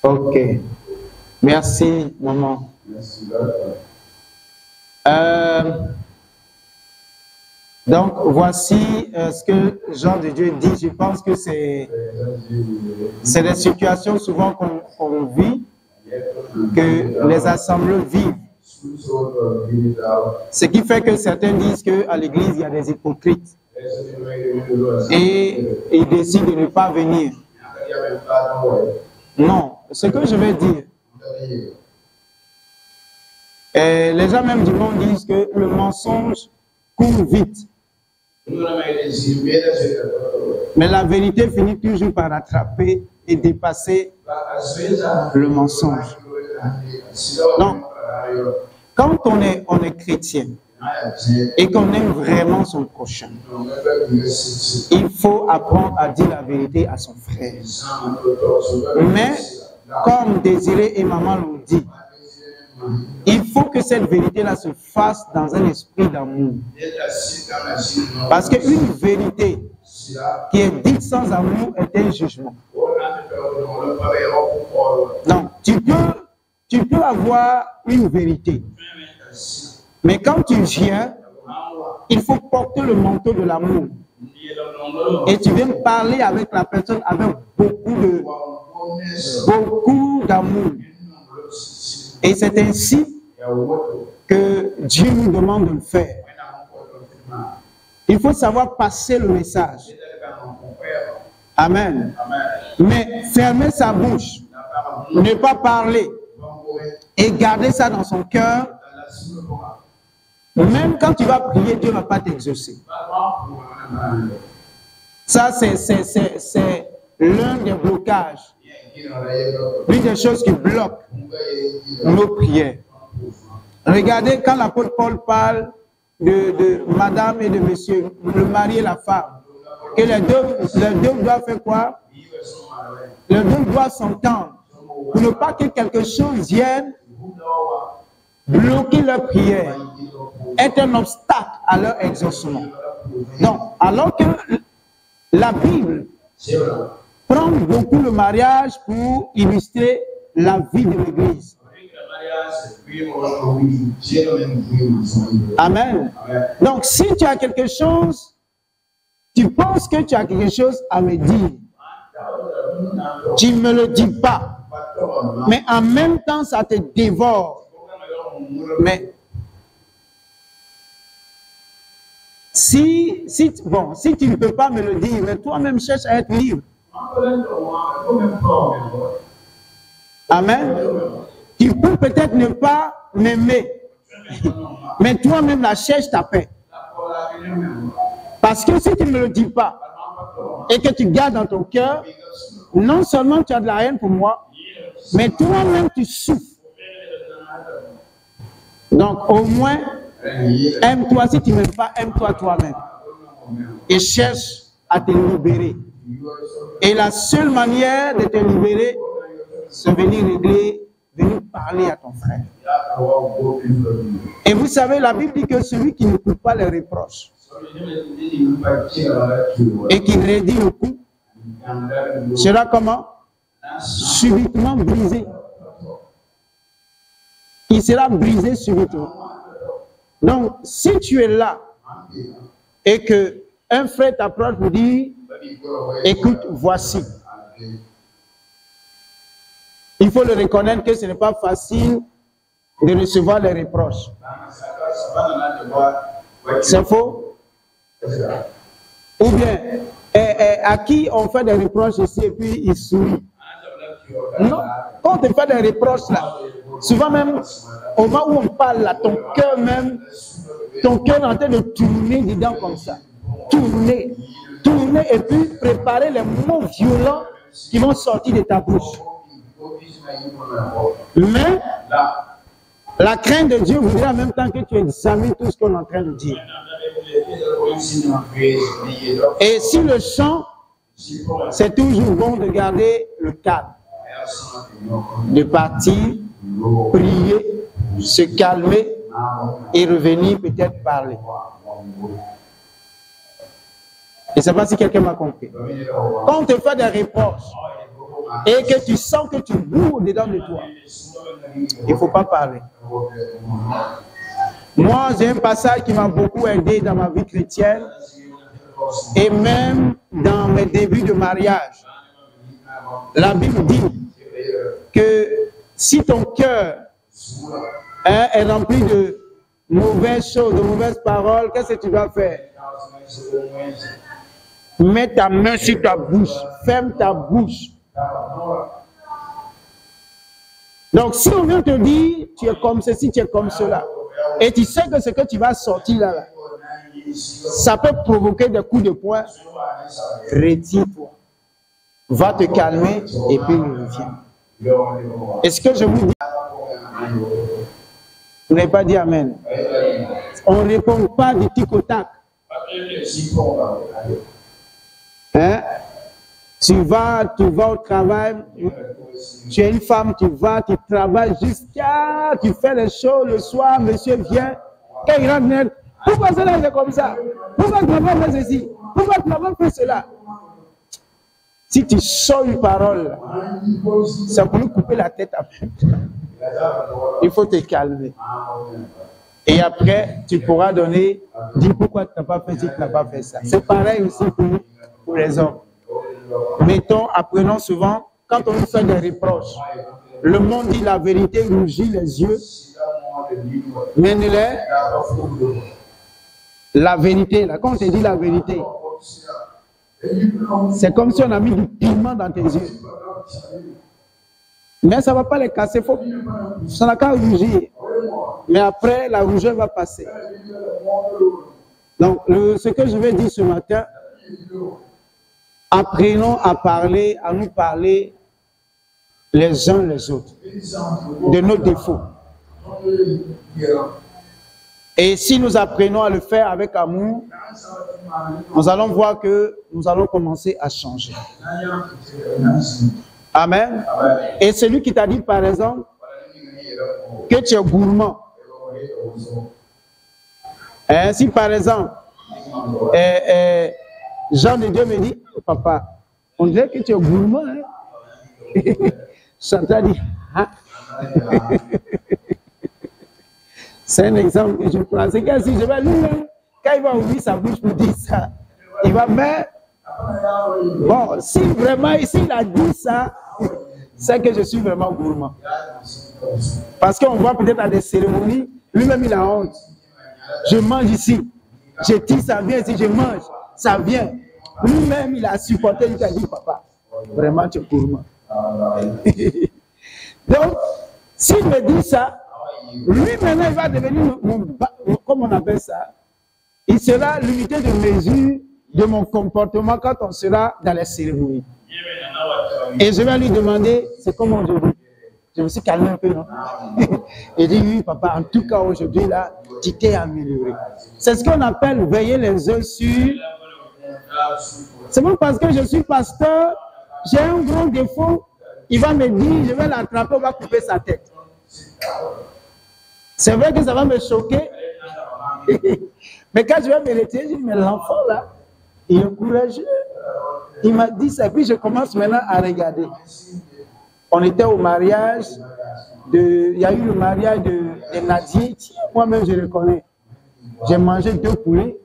Ok. Merci, maman. Merci. Donc, voici ce que Jean de Dieu dit. Je pense que c'est des situations souvent qu'on vit, que les assemblés vivent. Ce qui fait que certains disent qu'à l'église, il y a des hypocrites. Et ils décident de ne pas venir. Non, ce que je vais dire, les gens même du monde disent que le mensonge court vite. Mais la vérité finit toujours par rattraper et dépasser le mensonge. Donc, quand on est chrétien et qu'on aime vraiment son prochain, il faut apprendre à dire la vérité à son frère. Mais, comme Désiré et Maman l'ont dit, il faut que cette vérité-là se fasse dans un esprit d'amour. Parce qu'une vérité qui est dite sans amour est un jugement. Donc, tu peux avoir une vérité. Mais quand tu viens, il faut porter le manteau de l'amour. Et tu viens parler avec la personne avec beaucoup d'amour. Et c'est ainsi que Dieu nous demande de le faire. Il faut savoir passer le message. Amen. Mais fermer sa bouche, ne pas parler et garder ça dans son cœur, même quand tu vas prier, Dieu ne va pas t'exaucer. Ça, c'est l'un des blocages, l'une des choses qui bloquent nos prières. Regardez quand l'apôtre Paul parle de madame et de monsieur, le mari et la femme, que les deux doivent faire quoi? Les deux doivent s'entendre pour ne pas que quelque chose vienne bloquer leur prière, être un obstacle à leur exaucement. Donc, alors que la Bible prend beaucoup le mariage pour illustrer la vie de l'Église. Amen. Donc, si tu as quelque chose, tu penses que tu as quelque chose à me dire, tu ne me le dis pas, mais en même temps, ça te dévore. Mais si tu ne peux pas me le dire, mais toi-même cherche à être libre. Amen. Tu peux peut-être ne pas m'aimer, mais toi-même la cherche ta paix. Parce que si tu ne me le dis pas et que tu gardes dans ton cœur, non seulement tu as de la haine pour moi, mais toi-même tu souffres. Donc au moins, aime-toi. Si tu ne m'aimes pas, aime-toi toi-même. Et cherche à te libérer. Et la seule manière de te libérer, c'est venir régler, venir parler à ton frère. Et vous savez, la Bible dit que celui qui ne coupe pas les reproches et qui raidit le coup sera comment? Subitement brisé. Il sera brisé subitement. Donc, si tu es là et que un frère t'approche pour dire, écoute, voici. Il faut le reconnaître que ce n'est pas facile de recevoir les reproches. C'est faux? Ou bien, à qui on fait des reproches ici et puis il sourit? Non, quand on te fait des reproches là, souvent même, au moment où on parle là, ton cœur est en train de tourner dedans comme ça. Tourner et puis préparer les mots violents qui vont sortir de ta bouche. Mais la crainte de Dieu voudrait en même temps que tu examines tout ce qu'on est en train de dire. Et si le chant, c'est toujours bon de garder le calme, de partir, prier, se calmer et revenir peut-être parler. Je ne sais pas si quelqu'un m'a compris. Quand on te fait des reproches et que tu sens que tu bourres dedans de toi, il ne faut pas parler. Moi, j'ai un passage qui m'a beaucoup aidé dans ma vie chrétienne et même dans mes débuts de mariage. La Bible dit que si ton cœur est rempli de mauvaises choses, de mauvaises paroles, qu'est-ce que tu dois faire? Mets ta main sur ta bouche, ferme ta bouche. Donc, si on vient te dire, tu es comme ceci, tu es comme cela, et tu sais que ce que tu vas sortir là, ça peut provoquer des coups de poing. Retire-toi. Va te calmer et puis reviens. Est-ce que je vous dis? Vous n'avez pas dit Amen. On ne répond pas du tic au tac. Hein? Tu vas au travail, tu es une femme, tu travailles jusqu'à, tu fais les choses le soir, monsieur vient, quand il rentre, pourquoi cela c'est comme ça? Pourquoi tu n'as pas fait ceci? Pourquoi tu n'as pas fait cela? Si tu sors une parole, ça peut nous couper la tête après. Il faut te calmer. Et après, tu pourras dire pourquoi tu n'as pas fait ci, tu n'as pas fait ça. C'est pareil aussi pour les hommes. Mettons, apprenons souvent, quand on nous fait des reproches, le monde dit la vérité, rougit les yeux, mais la vérité, là, quand on te dit la vérité, c'est comme si on a mis du piment dans tes yeux. Mais ça ne va pas les casser, ça n'a qu'à rougir. Mais après, la rougeur va passer. Donc, ce que je vais dire ce matin, apprenons à nous parler les uns les autres de nos défauts. Et si nous apprenons à le faire avec amour, nous allons voir que nous allons commencer à changer. Amen. Et celui qui t'a dit, par exemple, que tu es gourmand. Si par exemple, Jean de Dieu me dit, papa, on dirait que tu es gourmand. Hein? Chantal dit, hein? C'est un exemple que je prends. C'est que si je vais lui-même, quand il va ouvrir sa bouche pour dire ça, il va mettre. Bon, si vraiment, ici il a dit ça, c'est que je suis vraiment gourmand. Parce qu'on voit peut-être à des cérémonies, lui-même il a honte. Je mange ici, je tire, ça vient ici, je mange, ça vient. Lui-même il a supporté, il a dit, papa, vraiment tu es gourmand. Donc, s'il me dit ça, lui maintenant il va devenir comme on appelle ça, il sera l'unité de mesure de mon comportement quand on sera dans les cérémonies. Et je vais lui demander, c'est comment aujourd'hui? Je me suis calmé un peu, non? Il dit, oui papa, en tout cas aujourd'hui là, tu t'es amélioré. C'est ce qu'on appelle veiller les yeux sur. C'est bon parce que je suis pasteur, j'ai un gros défaut, il va me dire, je vais l'attraper, on va couper sa tête. C'est vrai que ça va me choquer. Mais quand je vais me retirer, je dis, mais l'enfant là, il est courageux. Il m'a dit ça, puis je commence maintenant à regarder. On était au mariage, il y a eu le mariage de Nadia, moi-même je le connais. J'ai mangé 2 poulets,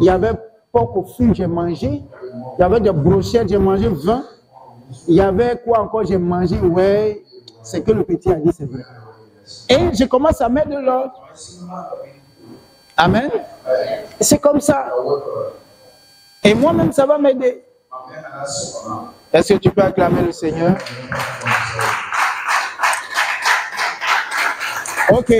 il y avait porc au fût, j'ai mangé, il y avait des brochettes, j'ai mangé 20, il y avait quoi encore, j'ai mangé, ouais, c'est que le petit a dit, c'est vrai. Et je commence à mettre de l'ordre. Amen. C'est comme ça. Et moi-même, ça va m'aider. Est-ce que tu peux acclamer le Seigneur? Ok.